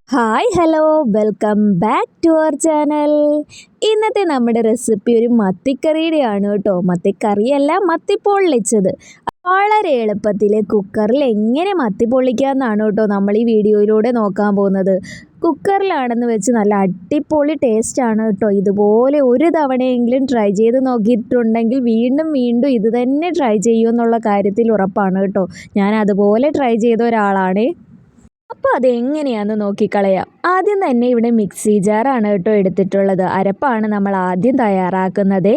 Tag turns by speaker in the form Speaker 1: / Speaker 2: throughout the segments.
Speaker 1: Hi hello welcome back to our channel. ഇന്നത്തെ നമ്മുടെ recipe ഒരു മത്തിക്കറിയുടെയാണ് കേട്ടോ. മത്തിക്കറിയല്ല, മത്തി പൊള്ളിച്ചത്. വളരെ എളുപ്പത്തിൽ കുക്കറിൽ എങ്ങനെ മത്തി പൊള്ളിക്കാമെന്നാണ് കേട്ടോ നമ്മൾ ഈ വീഡിയോയിലൂടെ നോക്കാൻ പോകുന്നത്. കുക്കറിലാണെന്ന് വെച്ച് നല്ല അടിപൊളി ടേസ്റ്റാണ് കേട്ടോ. ഇതുപോലെ ഒരു തവണയെങ്കിലും ട്രൈ ചെയ്ത് നോക്കിയിട്ടുണ്ടെങ്കിൽ വീണ്ടും വീണ്ടും ഇത് തന്നെ ട്രൈ ചെയ്യുമെന്നുള്ള കാര്യത്തിൽ ഉറപ്പാണ് കേട്ടോ. ഞാൻ അതുപോലെ ട്രൈ ചെയ്ത ഒരാളാണ്. അപ്പോൾ അതെങ്ങനെയാണെന്ന് നോക്കിക്കളയാം. ആദ്യം തന്നെ ഇവിടെ മിക്സി ജാറാണ് കേട്ടോ എടുത്തിട്ടുള്ളത്. അരപ്പാണ് നമ്മൾ ആദ്യം തയ്യാറാക്കുന്നത്.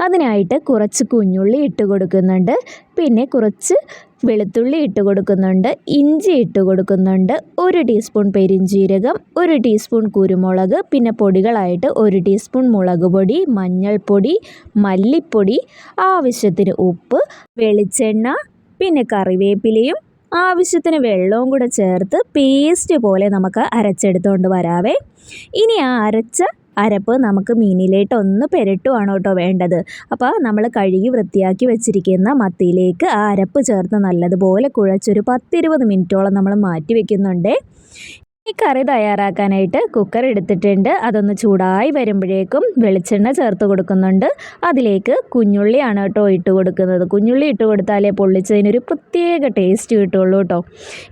Speaker 1: അതിനായിട്ട് കുറച്ച് കുഞ്ഞുള്ളി ഇട്ട് കൊടുക്കുന്നുണ്ട്, പിന്നെ കുറച്ച് വെളുത്തുള്ളി ഇട്ട് കൊടുക്കുന്നുണ്ട്, ഇഞ്ചി ഇട്ട് കൊടുക്കുന്നുണ്ട്, 1 ടീസ്പൂൺ പെരിഞ്ജീരകം, 1 ടീസ്പൂൺ കുരുമുളക്, പിന്നെ പൊടികളായിട്ട് 1 ടീസ്പൂൺ മുളക് പൊടി, മഞ്ഞൾപ്പൊടി, മല്ലിപ്പൊടി, ആവശ്യത്തിന് ഉപ്പ്, വെളിച്ചെണ്ണ, പിന്നെ കറിവേപ്പിലയും ആവശ്യത്തിന് വെള്ളവും കൂടെ ചേർത്ത് പേസ്റ്റ് പോലെ നമുക്ക് അരച്ചെടുത്തുകൊണ്ട് വരാവേ. ഇനി ആ അരപ്പ് നമുക്ക് മീനിലേട്ട് ഒന്ന് പുരട്ടുവാണ് കേട്ടോ വേണ്ടത്. അപ്പോൾ നമ്മൾ കഴുകി വൃത്തിയാക്കി വെച്ചിരിക്കുന്ന മത്തിയിലേക്ക് ആ അരപ്പ് ചേർത്ത് നല്ലതുപോലെ കുഴച്ചൊരു 10-20 മിനിറ്റോളം നമ്മൾ മാറ്റി വയ്ക്കുന്നുണ്ട്. ഈ കറി തയ്യാറാക്കാനായിട്ട് കുക്കർ എടുത്തിട്ടുണ്ട്. അതൊന്ന് ചൂടായി വരുമ്പോഴേക്കും വെളിച്ചെണ്ണ ചേർത്ത് കൊടുക്കുന്നുണ്ട്. അതിലേക്ക് കുഞ്ഞുള്ളിയാണ് കേട്ടോ ഇട്ട് കൊടുക്കുന്നത്. കുഞ്ഞുള്ളി ഇട്ട് കൊടുത്താലേ പൊള്ളിച്ചതിനൊരു പ്രത്യേക ടേസ്റ്റ് കിട്ടുള്ളൂ കേട്ടോ.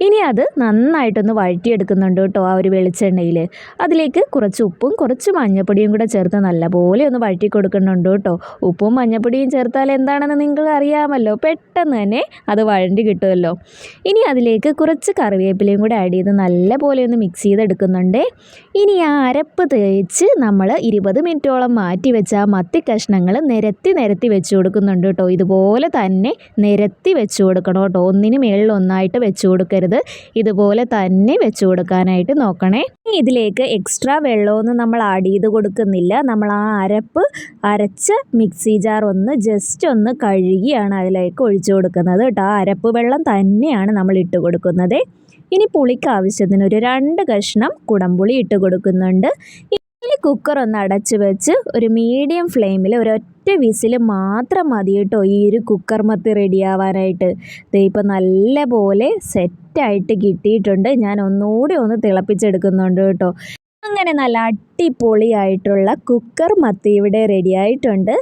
Speaker 1: ഇനി അത് നന്നായിട്ടൊന്ന് വഴറ്റിയെടുക്കുന്നുണ്ട് കേട്ടോ ആ ഒരു വെളിച്ചെണ്ണയിൽ. അതിലേക്ക് കുറച്ച് ഉപ്പും കുറച്ച് മഞ്ഞൾപ്പൊടിയും കൂടെ ചേർത്ത് നല്ലപോലെ ഒന്ന് വഴറ്റി കൊടുക്കുന്നുണ്ട് കേട്ടോ. ഉപ്പും മഞ്ഞൾപ്പൊടിയും ചേർത്താൽ എന്താണെന്ന് നിങ്ങൾക്ക് അറിയാമല്ലോ, പെട്ടെന്ന് തന്നെ അത് വഴണ്ടി കിട്ടുമല്ലോ. ഇനി അതിലേക്ക് കുറച്ച് കറിവേപ്പിലയും കൂടെ ആഡ് ചെയ്ത് നല്ലപോലെ ഒന്ന് മിക്സ് ചെയ്തെടുക്കുന്നുണ്ട്. ഇനി ആ അരപ്പ് തേച്ച് നമ്മൾ 20 മിനിറ്റോളം മാറ്റി വെച്ച ആ മത്തി കഷ്ണങ്ങൾ നിരത്തി വെച്ച് കൊടുക്കുന്നുണ്ട് കേട്ടോ. ഇതുപോലെ തന്നെ നിരത്തി വെച്ച് കൊടുക്കണം കേട്ടോ. ഒന്നിന് മേളിൽ ഒന്നായിട്ട് വെച്ച് കൊടുക്കരുത്. ഇതുപോലെ തന്നെ വെച്ച് കൊടുക്കാനായിട്ട് നോക്കണേ. ഇതിലേക്ക് എക്സ്ട്രാ വെള്ളമൊന്നും നമ്മൾ ആഡ് ചെയ്ത് കൊടുക്കുന്നില്ല. നമ്മൾ ആ അരപ്പ് അരച്ച മിക്സി ജാർ ജസ്റ്റ് ഒന്ന് കഴുകിയാണ് അതിലേക്ക് ഒഴിച്ചു കൊടുക്കുന്നത് കേട്ടോ. ആ അരപ്പ് വെള്ളം തന്നെയാണ് നമ്മൾ ഇട്ട് കൊടുക്കുന്നത്. ഇനി പുളിക്ക് ആവശ്യത്തിന് ഒരു 2 കഷ്ണം കുടംപുളി ഇട്ട് കൊടുക്കുന്നുണ്ട്. ഇനി കുക്കർ ഒന്ന് അടച്ചു വെച്ച് ഒരു മീഡിയം ഫ്ലെയിമിൽ ഒരൊറ്റ വിസിൽ മാത്രം മതി കേട്ടോ ഈ ഒരു കുക്കർ മത്തി റെഡിയാവാനായിട്ട്. ഇപ്പം നല്ല പോലെ സെറ്റായിട്ട് കിട്ടിയിട്ടുണ്ട്. ഞാൻ ഒന്നുകൂടി ഒന്ന് തിളപ്പിച്ചെടുക്കുന്നുണ്ട് കേട്ടോ. അങ്ങനെ നല്ല അടിപൊളിയായിട്ടുള്ള കുക്കർ മത്തി ഇവിടെ റെഡിയായിട്ടുണ്ട്.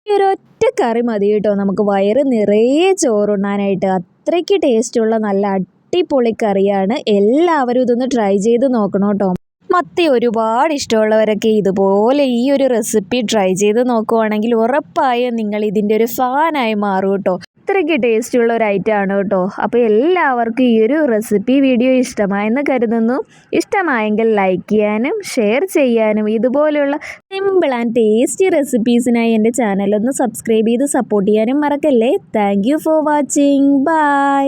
Speaker 1: ഈ ഒരൊറ്റ കറി മതി കേട്ടോ നമുക്ക് വയറ് നിറയെ ചോറുണ്ണാനായിട്ട്. അത്രയ്ക്ക് ടേസ്റ്റുള്ള നല്ല അടിപൊളി കറിയാണ്. എല്ലാവരും ഇതൊന്ന് ട്രൈ ചെയ്ത് നോക്കണം കേട്ടോ. മത്തി ഒരുപാട് ഇഷ്ടമുള്ളവരൊക്കെ ഇതുപോലെ ഈ ഒരു റെസിപ്പി ട്രൈ ചെയ്ത് നോക്കുവാണെങ്കിൽ ഉറപ്പായും നിങ്ങൾ ഇതിൻ്റെ ഒരു ഫാനായി മാറും കേട്ടോ. അത്രയ്ക്ക് ടേസ്റ്റുള്ള ഒരു ഐറ്റമാണ് കേട്ടോ. അപ്പോൾ എല്ലാവർക്കും ഈ ഒരു റെസിപ്പി വീഡിയോ ഇഷ്ടമായെന്ന് കരുതുന്നു. ഇഷ്ടമായെങ്കിൽ ലൈക്ക് ചെയ്യാനും ഷെയർ ചെയ്യാനും ഇതുപോലെയുള്ള സിമ്പിൾ ആൻഡ് ടേസ്റ്റി റെസിപ്പീസിനായി എൻ്റെ ചാനലൊന്ന് സബ്സ്ക്രൈബ് ചെയ്ത് സപ്പോർട്ട് ചെയ്യാനും മറക്കല്ലേ. Thank you for watching. By.